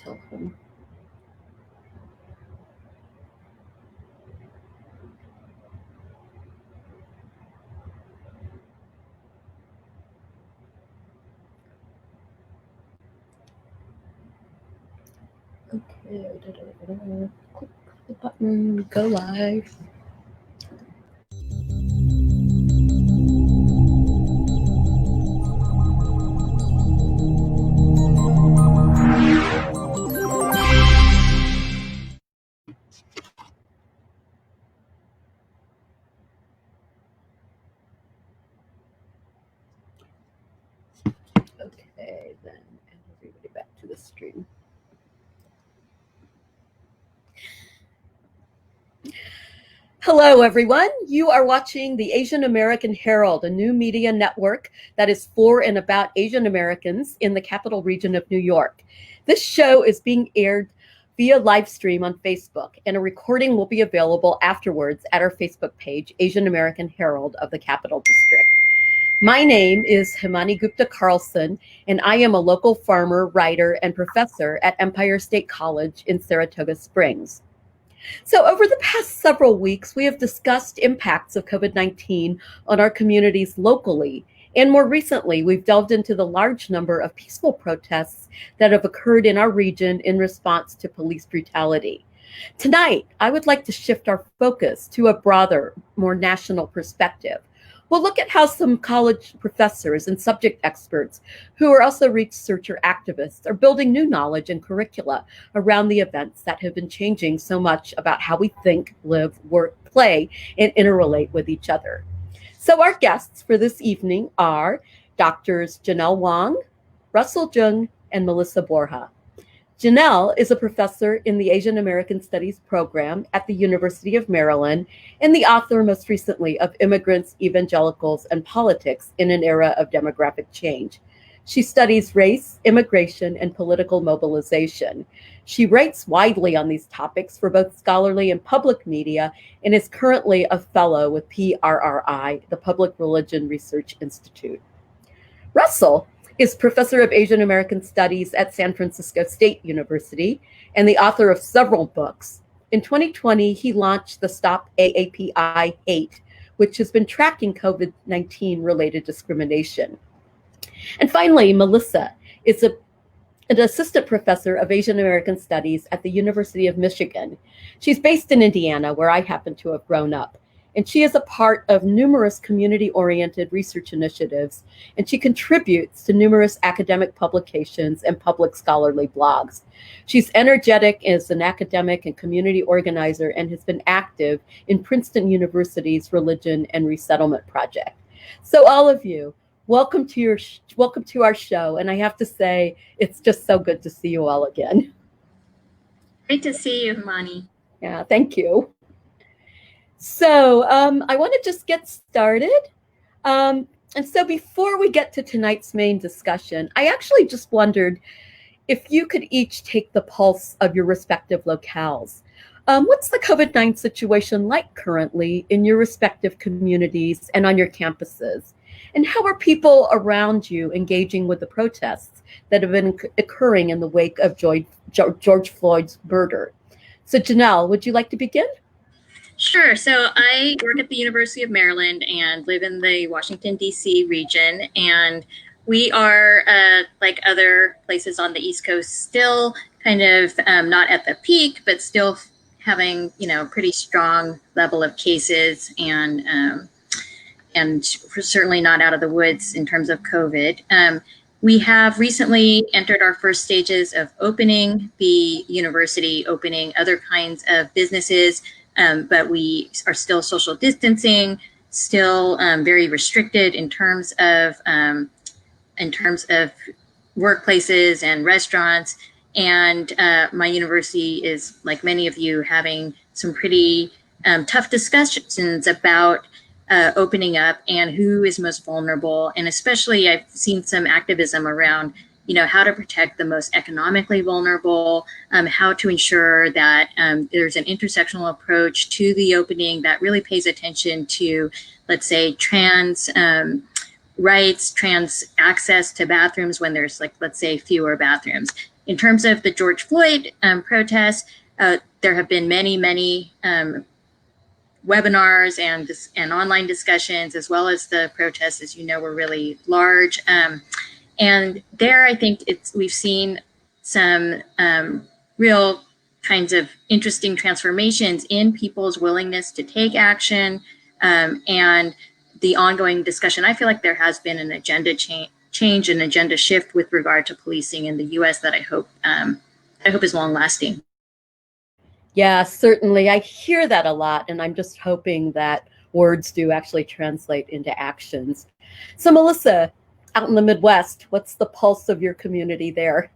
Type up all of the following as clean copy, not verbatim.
tell him. Okay, click the button, go live. Okay, then add everybody back to the stream. Hello, everyone. You are watching the Asian American Herald, a new media network that is for and about Asian Americans in the capital region of New York. This show is being aired via live stream on Facebook, and a recording will be available afterwards at our Facebook page, Asian American Herald of the Capital District. My name is Himani Gupta Carlson, and I am a local farmer, writer, and professor at Empire State College in Saratoga Springs. So over the past several weeks, we have discussed impacts of COVID-19 on our communities locally. And more recently, we've delved into the large number of peaceful protests that have occurred in our region in response to police brutality. Tonight, I would like to shift our focus to a broader, more national perspective. We'll look at how some college professors and subject experts who are also researcher activists are building new knowledge and curricula around the events that have been changing so much about how we think, live, work, play, and interrelate with each other. So our guests for this evening are Doctors Janelle Wong, Russell Jung, and Melissa Borja. Janelle is a professor in the Asian American Studies program at the University of Maryland and the author most recently of Immigrants, Evangelicals, and Politics in an Era of Demographic Change. She studies race, immigration, and political mobilization. She writes widely on these topics for both scholarly and public media and is currently a fellow with PRRI, the Public Religion Research Institute. Russell is professor of Asian American Studies at San Francisco State University and the author of several books. In 2020, he launched the Stop AAPI Hate, which has been tracking COVID-19 related discrimination. And finally, Melissa is an assistant professor of Asian American Studies at the University of Michigan. She's based in Indiana, where I happen to have grown up. And she is a part of numerous community-oriented research initiatives, and she contributes to numerous academic publications and public scholarly blogs. She's energetic as an academic and community organizer and has been active in Princeton University's Religion and Resettlement Project. So all of you, welcome to our show, and I have to say, it's just so good to see you all again. Great to see you, Himani. Yeah, thank you. So I want to just get started. And so before we get to tonight's main discussion, I actually just wondered if you could each take the pulse of your respective locales. What's the COVID-19 situation like currently in your respective communities and on your campuses? And how are people around you engaging with the protests that have been occurring in the wake of George Floyd's murder? So Janelle, would you like to begin? Sure. So I work at the University of Maryland and live in the Washington, D.C. region. And we are, like other places on the East Coast, still kind of not at the peak, but still having, pretty strong level of cases and certainly not out of the woods in terms of COVID. We have recently entered our first stages of opening the university, opening other kinds of businesses. But we are still social distancing, still very restricted in terms of workplaces and restaurants. And my university is, like many of you, having some pretty tough discussions about opening up and who is most vulnerable. And especially I've seen some activism around how to protect the most economically vulnerable, how to ensure that there's an intersectional approach to the opening that really pays attention to, let's say, trans rights, trans access to bathrooms when there's, let's say, fewer bathrooms. In terms of the George Floyd protests, there have been many webinars and online discussions, as well as the protests, as you know, were really large. And there, I think we've seen some real kinds of interesting transformations in people's willingness to take action, and the ongoing discussion. I feel like there has been an agenda change, an agenda shift with regard to policing in the U.S. that I hope is long lasting. Yeah, certainly. I hear that a lot, and I'm just hoping that words do actually translate into actions. So, Melissa, out in the Midwest, what's the pulse of your community there?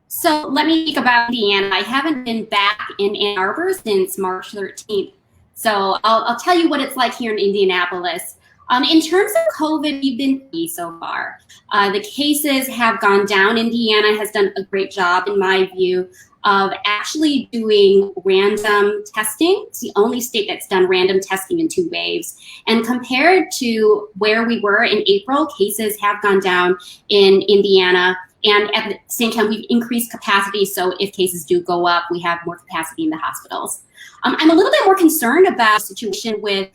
So let me speak about Indiana. I haven't been back in Ann Arbor since March 13th. So I'll tell you what it's like here in Indianapolis. In terms of COVID, we've been busy so far. The cases have gone down. Indiana has done a great job, in my view, of actually doing random testing. It's the only state that's done random testing in 2 waves. And compared to where we were in April, cases have gone down in Indiana. And at the same time, we've increased capacity. So if cases do go up, we have more capacity in the hospitals. I'm a little bit more concerned about the situation with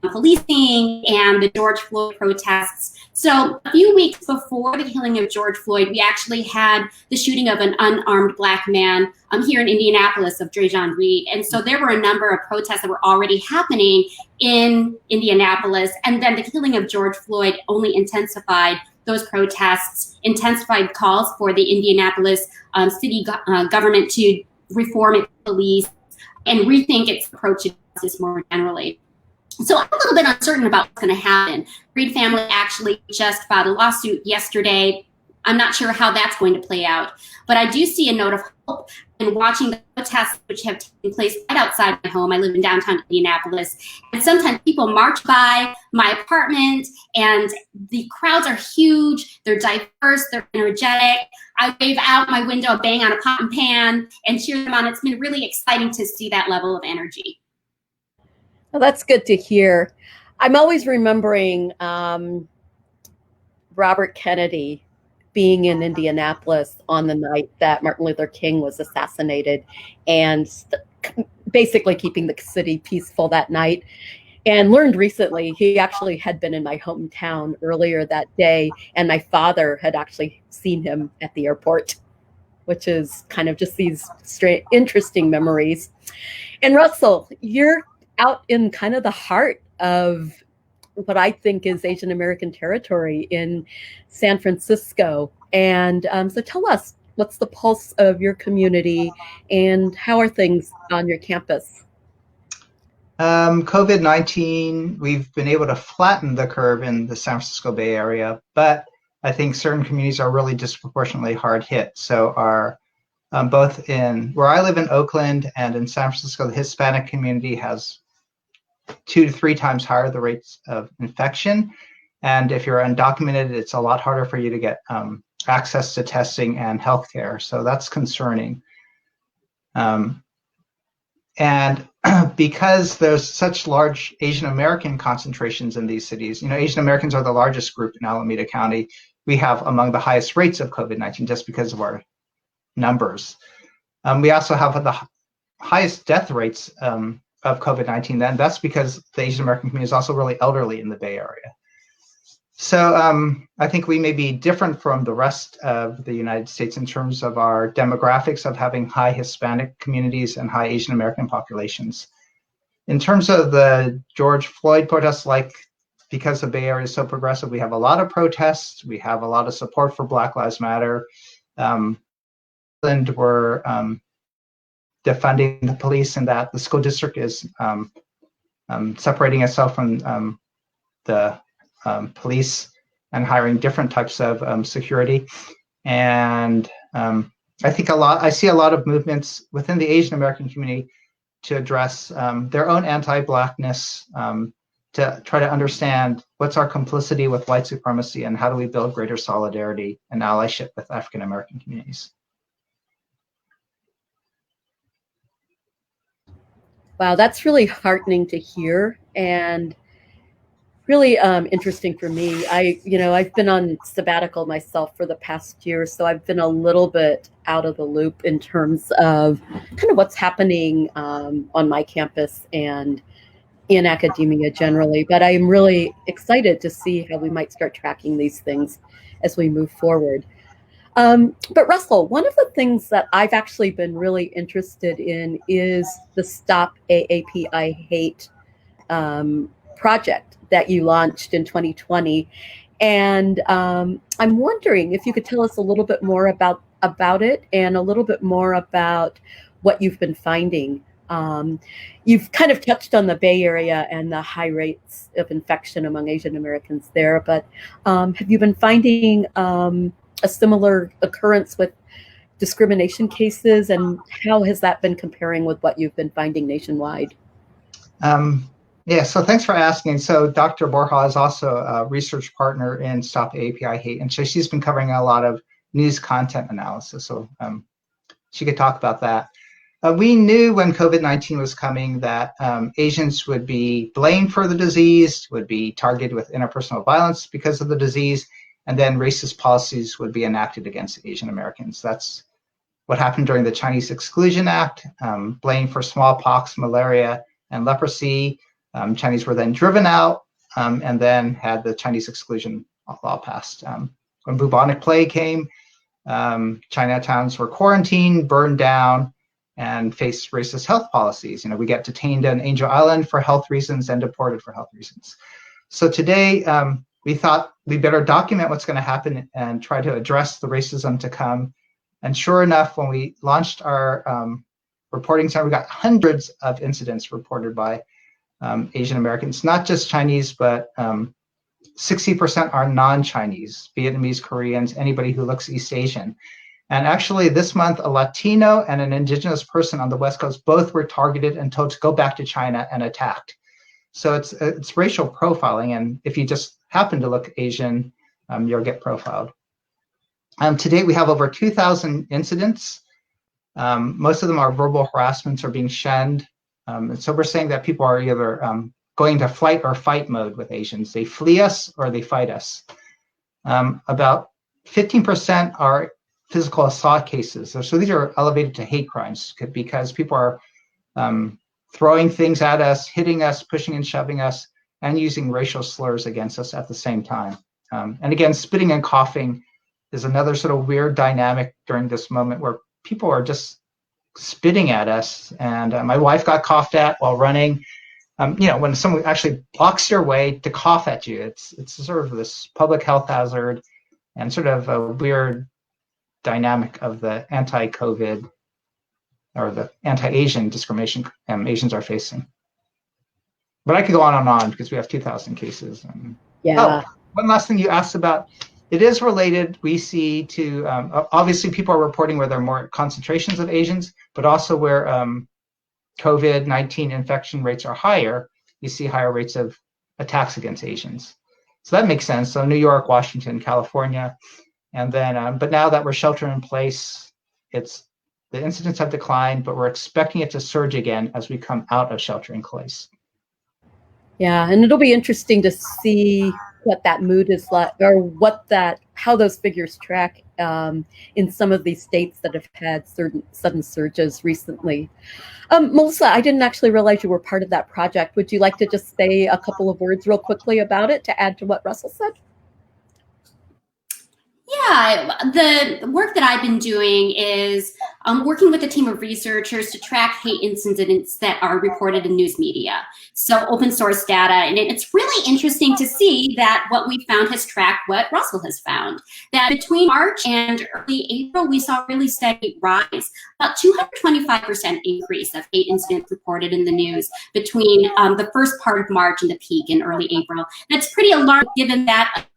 policing and the George Floyd protests. So a few weeks before the killing of George Floyd, we actually had the shooting of an unarmed Black man here in Indianapolis of Drajon Reed. And so there were a number of protests that were already happening in Indianapolis. And then the killing of George Floyd only intensified those protests, intensified calls for the Indianapolis city government to reform its police and rethink its approach to justice more generally. So I'm a little bit uncertain about what's going to happen. Reed family actually just filed a lawsuit yesterday. I'm not sure how that's going to play out, but I do see a note of hope in watching the protests which have taken place right outside my home. I live in downtown Indianapolis, and sometimes people march by my apartment, and the crowds are huge. They're diverse. They're energetic. I wave out my window, bang on a pot and pan, and cheer them on. It's been really exciting to see that level of energy. Well, that's good to hear. I'm always remembering Robert Kennedy being in Indianapolis on the night that Martin Luther King was assassinated, and basically keeping the city peaceful that night. And learned recently he actually had been in my hometown earlier that day, and my father had actually seen him at the airport, which is kind of just these interesting memories. And Russell, you're out in kind of the heart of what I think is Asian American territory in San Francisco. And so tell us, what's the pulse of your community and how are things on your campus? COVID-19, we've been able to flatten the curve in the San Francisco Bay Area, but I think certain communities are really disproportionately hard hit. So our both in where I live in Oakland and in San Francisco, the Hispanic community has 2 to 3 times higher the rates of infection. And if you're undocumented, it's a lot harder for you to get access to testing and healthcare. So that's concerning. And because there's such large Asian American concentrations in these cities, you know, Asian Americans are the largest group in Alameda County. We have among the highest rates of COVID-19 just because of our numbers. We also have the highest death rates of COVID-19, then that's because the Asian American community is also really elderly in the Bay Area. So I think we may be different from the rest of the United States in terms of our demographics of having high Hispanic communities and high Asian American populations. In terms of the George Floyd protests, because the Bay Area is so progressive, we have a lot of protests, we have a lot of support for Black Lives Matter. And we're defunding the police, and that the school district is separating itself from the police and hiring different types of security. And I see a lot of movements within the Asian American community to address their own anti-Blackness, to try to understand what's our complicity with white supremacy and how do we build greater solidarity and allyship with African American communities. Wow, that's really heartening to hear. And really interesting for me. I've been on sabbatical myself for the past year, so I've been a little bit out of the loop in terms of kind of what's happening on my campus and in academia generally. But I'm really excited to see how we might start tracking these things as we move forward. But Russell, one of the things that I've actually been really interested in is the Stop AAPI Hate project that you launched in 2020. And I'm wondering if you could tell us a little bit more about it and a little bit more about what you've been finding. You've kind of touched on the Bay Area and the high rates of infection among Asian Americans there, but have you been finding a similar occurrence with discrimination cases, and how has that been comparing with what you've been finding nationwide? Yeah, so thanks for asking. So Dr. Borja is also a research partner in Stop API Hate, and so she's been covering a lot of news content analysis, so she could talk about that. We knew when COVID-19 was coming that Asians would be blamed for the disease, would be targeted with interpersonal violence because of the disease, and then racist policies would be enacted against Asian Americans. That's what happened during the Chinese Exclusion Act, blamed for smallpox, malaria, and leprosy. Chinese were then driven out and then had the Chinese exclusion law passed. When bubonic plague came, Chinatowns were quarantined, burned down, and faced racist health policies. We get detained on Angel Island for health reasons and deported for health reasons. So today, we thought we better document what's going to happen and try to address the racism to come. And sure enough, when we launched our reporting center, we got hundreds of incidents reported by Asian Americans, not just Chinese, but 60% are non-Chinese, Vietnamese, Koreans, anybody who looks East Asian. And actually this month, a Latino and an indigenous person on the West Coast both were targeted and told to go back to China and attacked. So it's racial profiling, and if you just happen to look Asian, you'll get profiled. To date, we have over 2,000 incidents. Most of them are verbal harassments or being shunned. And so we're saying that people are either going to flight or fight mode with Asians. They flee us or they fight us. About 15% are physical assault cases. So these are elevated to hate crimes because people are throwing things at us, hitting us, pushing and shoving us, and using racial slurs against us at the same time. And again, spitting and coughing is another sort of weird dynamic during this moment where people are just spitting at us. And my wife got coughed at while running. When someone actually blocks your way to cough at you, it's sort of this public health hazard and sort of a weird dynamic of the anti-COVID or the anti-Asian discrimination Asians are facing. But I could go on and on because we have 2,000 cases. Yeah. Oh, one last thing you asked about. It is related, we see, to, obviously people are reporting where there are more concentrations of Asians, but also where COVID-19 infection rates are higher, you see higher rates of attacks against Asians. So that makes sense. So New York, Washington, California, and then, but now that we're sheltering in place, the incidents have declined, but we're expecting it to surge again as we come out of sheltering in place. Yeah, and it'll be interesting to see what that mood is like, or how those figures track in some of these states that have had certain sudden surges recently. Melissa, I didn't actually realize you were part of that project. Would you like to just say a couple of words real quickly about it to add to what Russell said? Yeah, the work that I've been doing is working with a team of researchers to track hate incidents that are reported in news media. So open source data, and it's really interesting to see that what we found has tracked what Russell has found. That between March and early April, we saw a really steady rise, about 225% increase of hate incidents reported in the news between the first part of March and the peak in early April. That's pretty alarming given that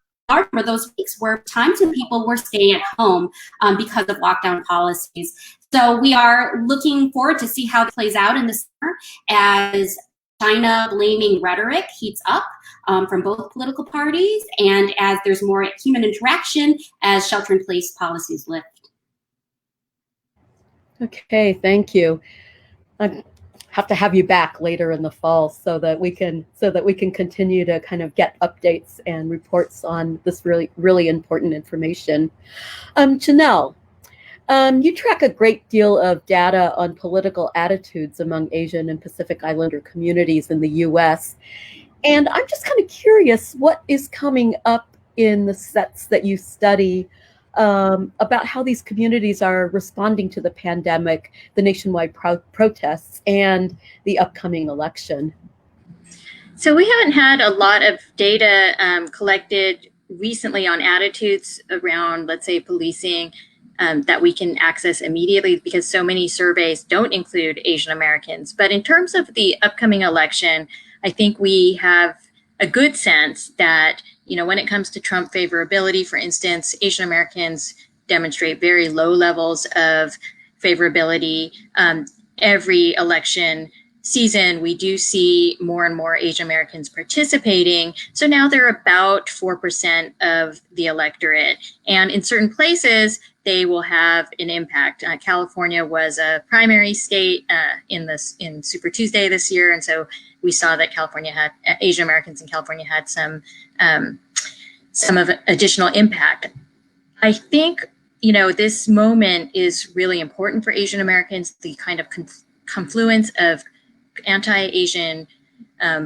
for those weeks were times when people were staying at home because of lockdown policies. So we are looking forward to see how it plays out in the summer as China blaming rhetoric heats up from both political parties and as there's more human interaction as shelter-in-place policies lift. Okay, thank you. have to have you back later in the fall so that we can continue to kind of get updates and reports on this really important information. Janelle, you track a great deal of data on political attitudes among Asian and Pacific Islander communities in the U.S. And I'm just kind of curious what is coming up in the sets that you study about how these communities are responding to the pandemic, the nationwide protests, and the upcoming election. So we haven't had a lot of data collected recently on attitudes around, let's say, policing that we can access immediately because so many surveys don't include Asian Americans. But in terms of the upcoming election, I think we have a good sense that, when it comes to Trump favorability, for instance, Asian Americans demonstrate very low levels of favorability. Every election season, we do see more and more Asian Americans participating. So now they're about 4% of the electorate. And in certain places, they will have an impact. California was a primary state in Super Tuesday this year. And so we saw that Asian Americans in California had some of additional impact. I think, this moment is really important for Asian Americans, the kind of confluence of anti-Asian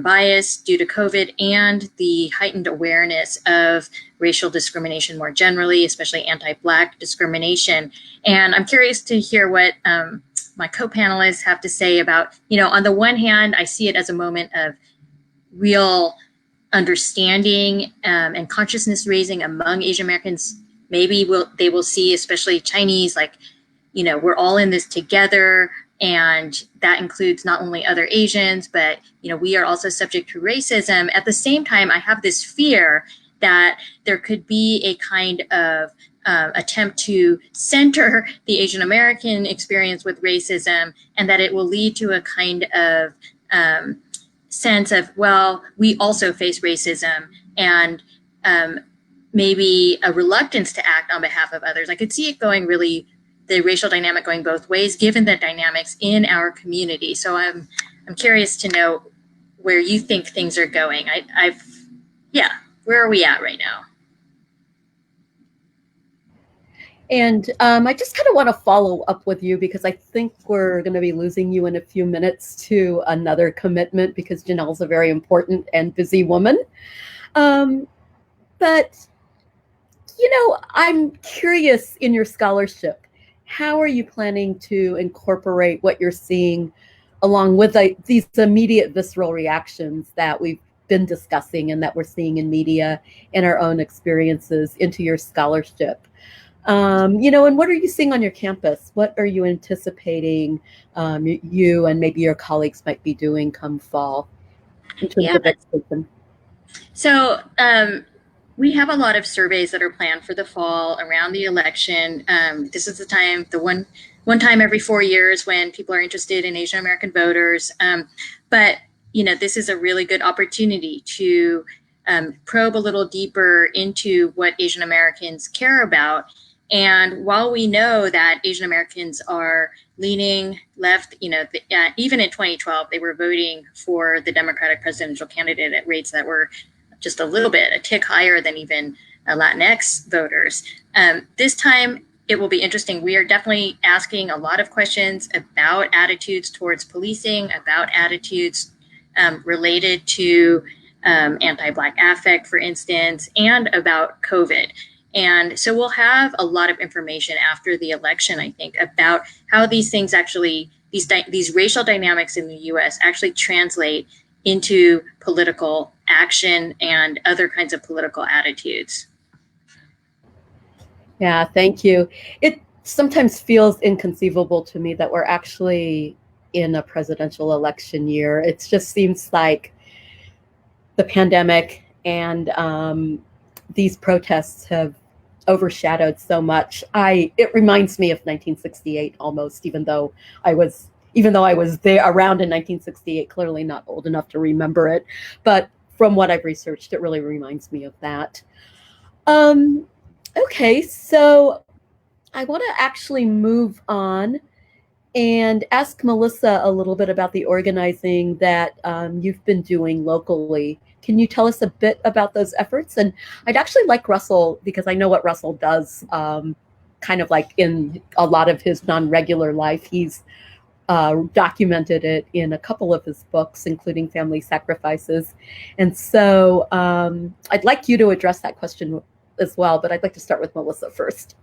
bias due to COVID and the heightened awareness of racial discrimination more generally, especially anti-Black discrimination. And I'm curious to hear what my co-panelists have to say about, on the one hand, I see it as a moment of real understanding and consciousness raising among Asian Americans. Maybe they will see, especially Chinese, like, we're all in this together. And that includes not only other Asians, but, we are also subject to racism. At the same time, I have this fear that there could be a kind of attempt to center the Asian American experience with racism, and that it will lead to a kind of sense of, well, we also face racism, and maybe a reluctance to act on behalf of others. I could see it going the racial dynamic going both ways, given the dynamics in our community. So I'm curious to know where you think things are going. Where are we at right now? And I just kind of want to follow up with you because I think we're going to be losing you in a few minutes to another commitment because Janelle's a very important and busy woman. But, I'm curious in your scholarship, how are you planning to incorporate what you're seeing along with these immediate visceral reactions that we've been discussing and that we're seeing in media and our own experiences into your scholarship? And what are you seeing on your campus? What are you anticipating you and maybe your colleagues might be doing come fall in terms of education? So we have a lot of surveys that are planned for the fall around the election. This is the one time every 4 years when people are interested in Asian American voters. But this is a really good opportunity to probe a little deeper into what Asian Americans care about. And while we know that Asian Americans are leaning left, even in 2012, they were voting for the Democratic presidential candidate at rates that were just a tick higher than even Latinx voters. This time, it will be interesting. We are definitely asking a lot of questions about attitudes towards policing, about attitudes related to anti-Black affect, for instance, and about COVID. And so we'll have a lot of information after the election, I think, about how these things actually, these racial dynamics in the US actually translate into political action and other kinds of political attitudes. Yeah, thank you. It sometimes feels inconceivable to me that we're actually in a presidential election year. It just seems like the pandemic and these protests have overshadowed so much. It reminds me of 1968 almost, even though I was there around in 1968, clearly not old enough to remember it. But from what I've researched, it really reminds me of that. Okay, so I want to actually move on and ask Melissa a little bit about the organizing that you've been doing locally. Can you tell us a bit about those efforts? And I'd actually like Russell, because I know what Russell does kind of like in a lot of his non-regular life. He's documented it in a couple of his books, including Family Sacrifices. And so I'd like you to address that question as well, but I'd like to start with Melissa first.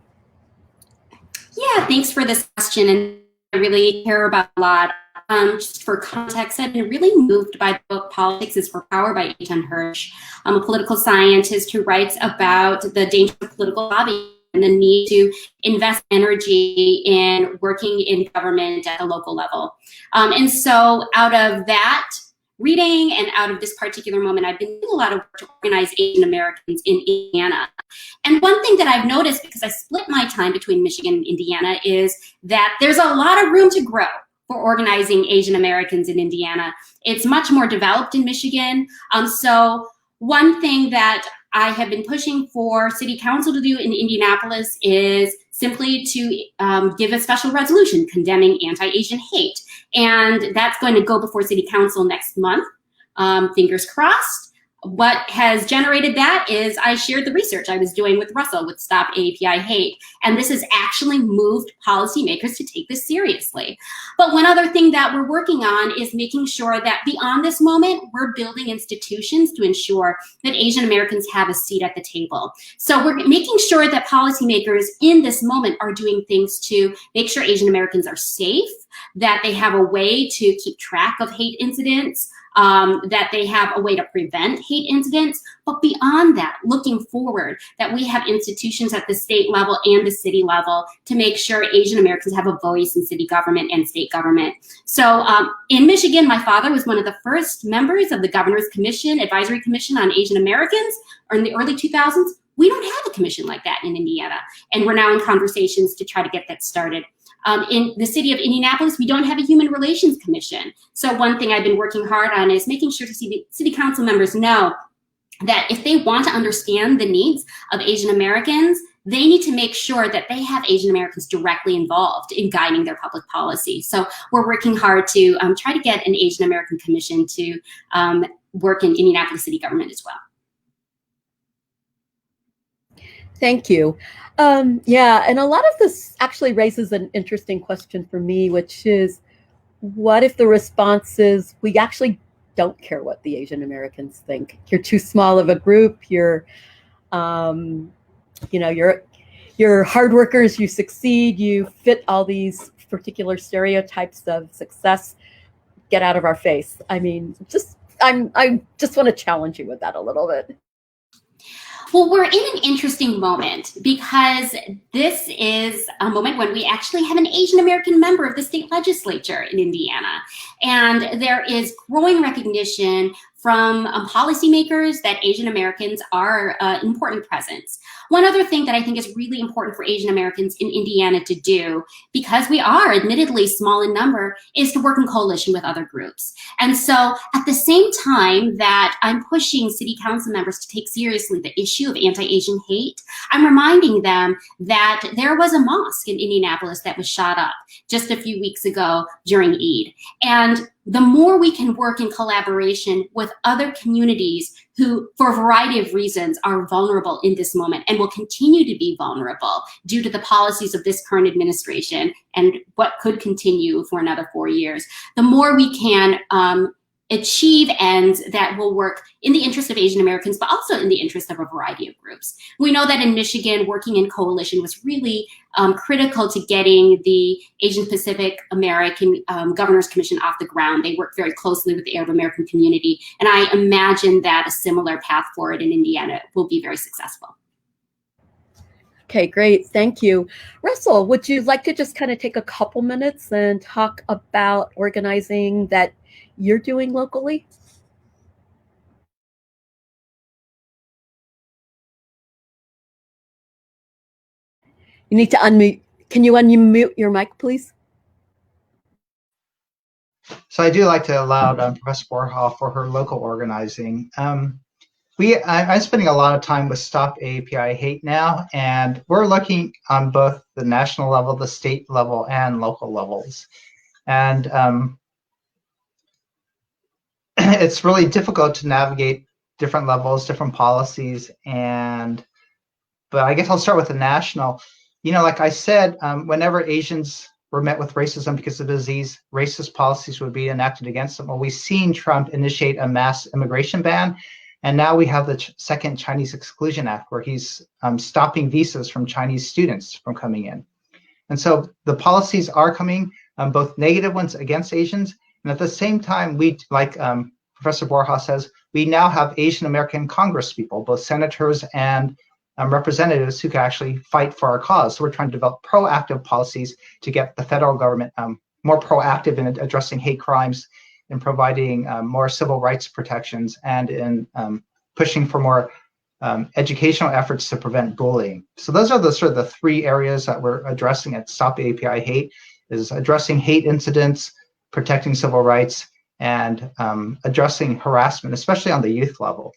Yeah, thanks for this question. And I really care about a lot. Just for context, I've been really moved by the book Politics is for Power by Eitan Hersh. I'm a political scientist who writes about the danger of political lobbying and the need to invest energy in working in government at the local level. And so out of that reading and out of this particular moment, I've been doing a lot of work to organize Asian Americans in Indiana. And one thing that I've noticed, because I split my time between Michigan and Indiana, is that there's a lot of room to grow for organizing Asian Americans in Indiana. It's much more developed in Michigan. So one thing that I have been pushing for City Council to do in Indianapolis is simply to give a special resolution condemning anti-Asian hate. And that's going to go before City Council next month. Fingers crossed. What has generated that is I shared the research I was doing with Russell with Stop AAPI Hate. And this has actually moved policymakers to take this seriously. But one other thing that we're working on is making sure that beyond this moment, we're building institutions to ensure that Asian Americans have a seat at the table. So we're making sure that policymakers in this moment are doing things to make sure Asian Americans are safe, that they have a way to keep track of hate incidents, that they have a way to prevent hate incidents. But beyond that, looking forward, that we have institutions at the state level and the city level to make sure Asian Americans have a voice in city government and state government. So in Michigan, my father was one of the first members of the Governor's Commission, Advisory Commission on Asian Americans, or in the early 2000s. We don't have a commission like that in Indiana. And we're now in conversations to try to get that started. In the city of Indianapolis, we don't have a human relations commission. So one thing I've been working hard on is making sure to see the city council members know that if they want to understand the needs of Asian Americans, they need to make sure that they have Asian Americans directly involved in guiding their public policy. So we're working hard to try to get an Asian American commission to work in Indianapolis city government as well. Thank you. Yeah, and a lot of this actually raises an interesting question for me, which is, what if the response is, we actually don't care what the Asian Americans think? You're too small of a group. You're, you're hard workers. You succeed. You fit all these particular stereotypes of success. Get out of our face. I mean, I just want to challenge you with that a little bit. Well, we're in an interesting moment because this is a moment when we actually have an Asian American member of the state legislature in Indiana. And there is growing recognition from policymakers that Asian Americans are an important presence. One other thing that I think is really important for Asian Americans in Indiana to do, because we are admittedly small in number, is to work in coalition with other groups. And so at the same time that I'm pushing city council members to take seriously the issue of anti-Asian hate, I'm reminding them that there was a mosque in Indianapolis that was shot up just a few weeks ago during Eid. And the more we can work in collaboration with other communities who, for a variety of reasons, are vulnerable in this moment and will continue to be vulnerable due to the policies of this current administration and what could continue for another 4 years, the more we can achieve ends that will work in the interest of Asian Americans, but also in the interest of a variety of groups. We know that in Michigan, working in coalition was really critical to getting the Asian Pacific American Governor's Commission off the ground. They worked very closely with the Arab American community, and I imagine that a similar path forward in Indiana will be very successful. Okay, great. Thank you. Russell, would you like to just kind of take a couple minutes and talk about organizing that you're doing locally? You need to unmute. Can you unmute your mic, please? So I do like to allow Professor Borja for her local organizing. I'm spending a lot of time with Stop AAPI Hate now, and we're looking on both the national level, the state level, and local levels. And it's really difficult to navigate different levels, different policies, but I guess I'll start with the national. You know, like I said, whenever Asians were met with racism because of disease, racist policies would be enacted against them. Well, we've seen Trump initiate a mass immigration ban, and now we have the second Chinese Exclusion Act, where he's stopping visas from Chinese students from coming in. And so the policies are coming, both negative ones against Asians, and at the same time, we, like Professor Borja says, we now have Asian American congresspeople, both senators and representatives, who can actually fight for our cause. So we're trying to develop proactive policies to get the federal government more proactive in addressing hate crimes, in providing more civil rights protections, and in pushing for more educational efforts to prevent bullying. So those are the sort of the three areas that we're addressing at Stop AAPI Hate: is addressing hate incidents, protecting civil rights, and addressing harassment, especially on the youth level.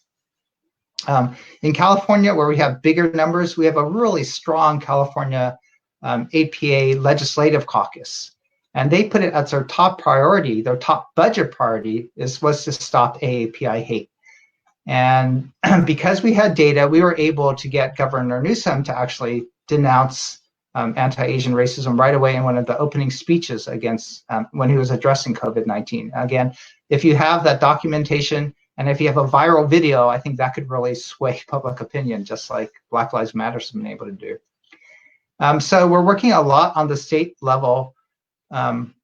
In California, where we have bigger numbers, we have a really strong California APA legislative caucus. And they put it as their top priority, their top budget priority was to stop AAPI hate. And because we had data, we were able to get Governor Newsom to actually denounce anti-Asian racism right away in one of the opening speeches against when he was addressing COVID-19. Again, if you have that documentation, and if you have a viral video, I think that could really sway public opinion, just like Black Lives Matter has been able to do. So we're working a lot on the state level in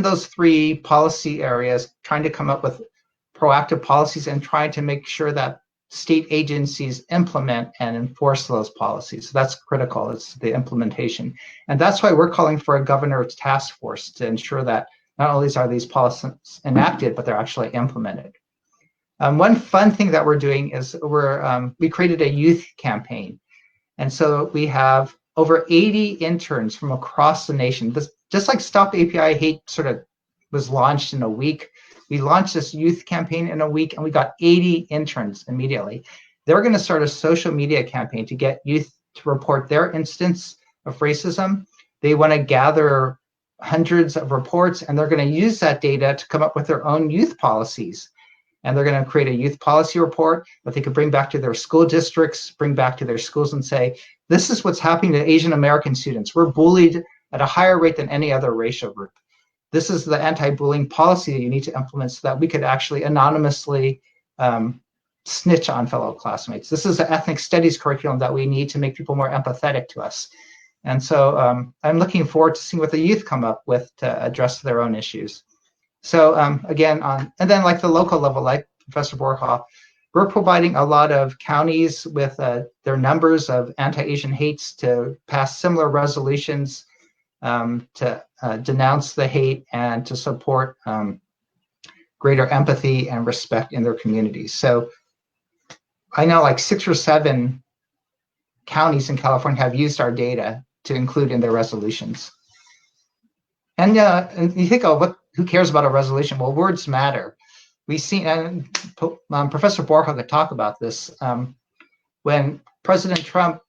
those three policy areas, trying to come up with proactive policies and trying to make sure that state agencies implement and enforce those policies. So that's critical, it's the implementation. And that's why we're calling for a governor's task force to ensure that not only are these policies enacted, but they're actually implemented. One fun thing that we're doing is we created a youth campaign. And so we have over 80 interns from across the nation. Just like Stop AAPI Hate sort of was launched in a week, we launched this youth campaign in a week, and we got 80 interns immediately. They're going to start a social media campaign to get youth to report their instance of racism. They want to gather hundreds of reports, and they're going to use that data to come up with their own youth policies. And they're going to create a youth policy report that they could bring back to their school districts, bring back to their schools, and say, this is what's happening to Asian American students. We're bullied at a higher rate than any other racial group. This is the anti-bullying policy that you need to implement so that we could actually anonymously snitch on fellow classmates. This is the ethnic studies curriculum that we need to make people more empathetic to us. And so I'm looking forward to seeing what the youth come up with to address their own issues. So again, and then like the local level, like Professor Borja, we're providing a lot of counties with their numbers of anti-Asian hates to pass similar resolutions to denounce the hate and to support greater empathy and respect in their communities. So I know like 6 or 7 counties in California have used our data to include in their resolutions. And you think, oh, who cares about a resolution? Well, words matter. We've seen, and Professor Borja could talk about this, when President Trump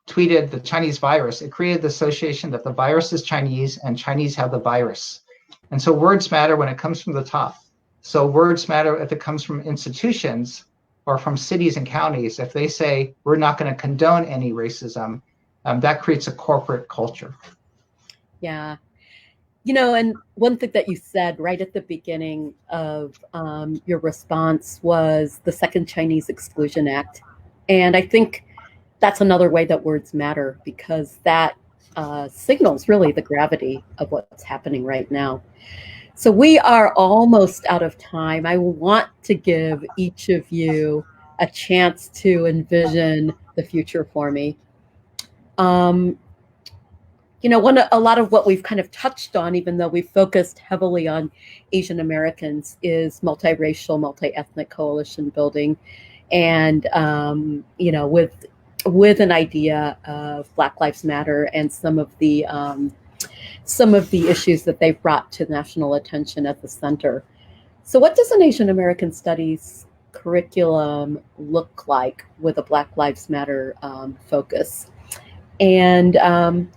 tweeted the Chinese virus, it created the association that the virus is Chinese and Chinese have the virus. And so words matter when it comes from the top. So words matter if it comes from institutions or from cities and counties. If they say, we're not going to condone any racism, that creates a corporate culture. Yeah. You know, and one thing that you said right at the beginning of your response was the Second Chinese Exclusion Act. And I think that's another way that words matter, because that signals really the gravity of what's happening right now. So we are almost out of time. I want to give each of you a chance to envision the future for me. You know, a lot of what we've kind of touched on, even though we've focused heavily on Asian Americans, is multiracial, multi-ethnic coalition building, and you know, with an idea of Black Lives Matter and some of the issues that they've brought to national attention at the center. So, what does an Asian American Studies curriculum look like with a Black Lives Matter focus? And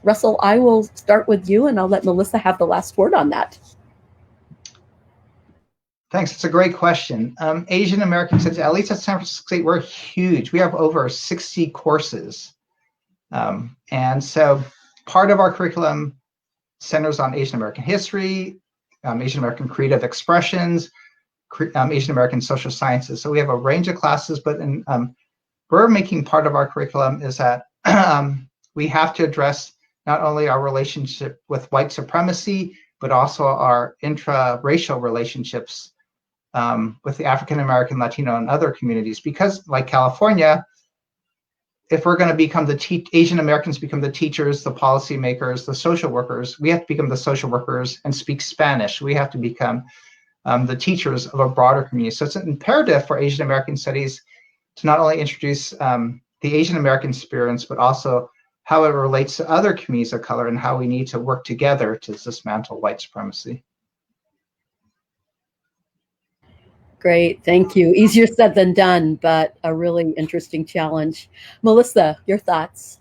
Russell, I will start with you, and I'll let Melissa have the last word on that. Thanks. It's a great question. Asian American Studies, at least at San Francisco State, we're huge. We have over 60 courses. And so part of our curriculum centers on Asian American history, Asian American creative expressions, Asian American social sciences. So we have a range of classes, but we're making part of our curriculum is that we have to address not only our relationship with white supremacy, but also our intra-racial relationships with the African American, Latino, and other communities. Because like California, if we're going to become Asian Americans become the teachers, the policymakers, the social workers, we have to become the social workers and speak Spanish. We have to become the teachers of a broader community. So it's an imperative for Asian American Studies to not only introduce the Asian American experience, but also how it relates to other communities of color and how we need to work together to dismantle white supremacy. Great, thank you. Easier said than done, but a really interesting challenge. Melissa, your thoughts?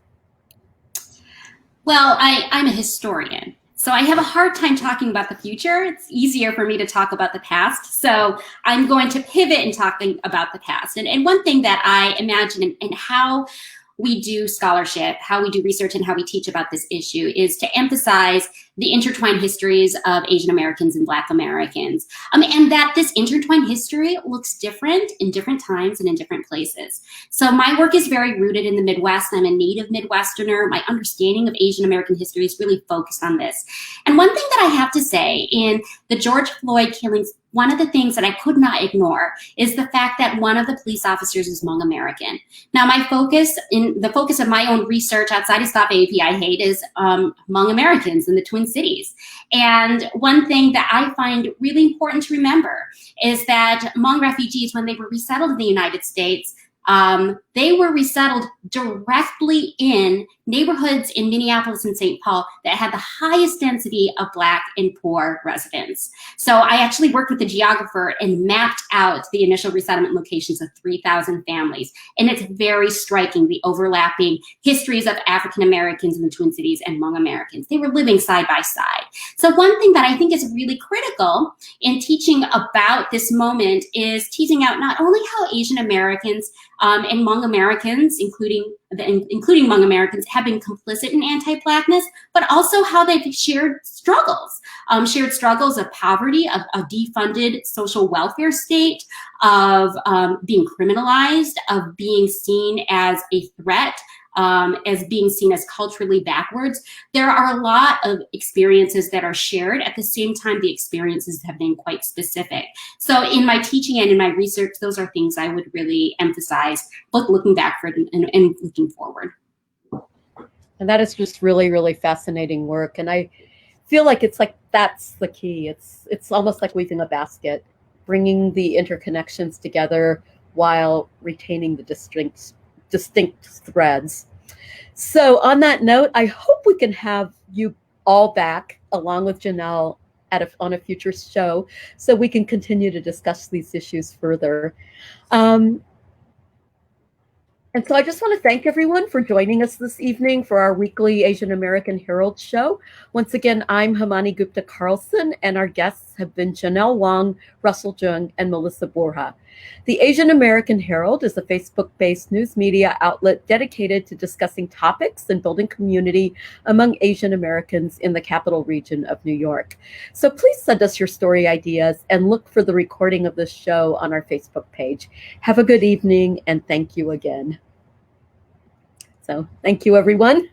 Well, I'm a historian, so I have a hard time talking about the future. It's easier for me to talk about the past. So I'm going to pivot and talking about the past. And one thing that I imagine in how we do scholarship, how we do research, and how we teach about this issue is to emphasize the intertwined histories of Asian Americans and Black Americans, and that this intertwined history looks different in different times and in different places. So my work is very rooted in the Midwest. I'm a native Midwesterner. My understanding of Asian American history is really focused on this. And one thing that I have to say in the George Floyd killings, one of the things that I could not ignore is the fact that one of the police officers is Hmong American. Now, the focus of my own research outside of Stop AAPI Hate is Hmong Americans in the Twin Cities. And one thing that I find really important to remember is that Hmong refugees, when they were resettled in the United States, they were resettled directly in neighborhoods in Minneapolis and St. Paul that had the highest density of Black and poor residents. So I actually worked with a geographer and mapped out the initial resettlement locations of 3,000 families. And it's very striking, the overlapping histories of African Americans in the Twin Cities and Hmong Americans. They were living side by side. So one thing that I think is really critical in teaching about this moment is teasing out not only how Asian Americans and Hmong Americans, including Hmong Americans, have been complicit in anti-Blackness, but also how they've shared struggles of poverty, of a defunded social welfare state, of being criminalized, of being seen as a threat, as being seen as culturally backwards. There are a lot of experiences that are shared. At the same time, the experiences have been quite specific. So in my teaching and in my research, those are things I would really emphasize, both looking backward and looking forward. And that is just really, really fascinating work. And I feel like that's the key. It's almost like weaving a basket, bringing the interconnections together while retaining the distinct threads. So on that note, I hope we can have you all back along with Janelle on a future show so we can continue to discuss these issues further. And so I just want to thank everyone for joining us this evening for our weekly Asian American Herald show. Once again, I'm Hamani Gupta Carlson, and our guests have been Janelle Wong, Russell Jung, and Melissa Borja. The Asian American Herald is a Facebook-based news media outlet dedicated to discussing topics and building community among Asian Americans in the capital region of New York. So please send us your story ideas and look for the recording of this show on our Facebook page. Have a good evening, and thank you again. So thank you, everyone.